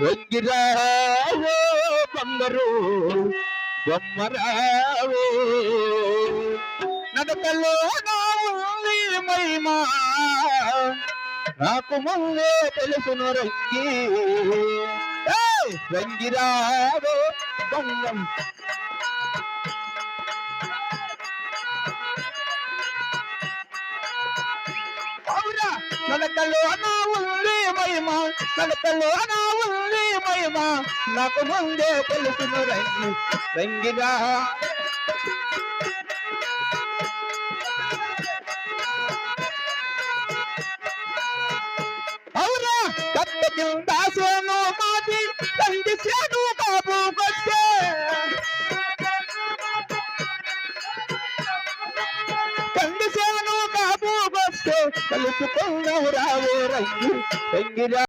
రంగిరావో బంగారు బొమ్మరావో నడకలో నా ఉంది మహిమా నాకు ముందే తెలుసును రంగిరావో బంగం నడకలో నా ఉంది మహిమా నడకలో నా ఉంది మహిమా నాకు ముందే తెలుసును రంగిరా అవురా కత్త కింద సోను మాది తండ్రి సేను బాబు వచ్చే తండ్రి సేను బాబు వస్తే కలుసుకున్నావు రావో రంగిరా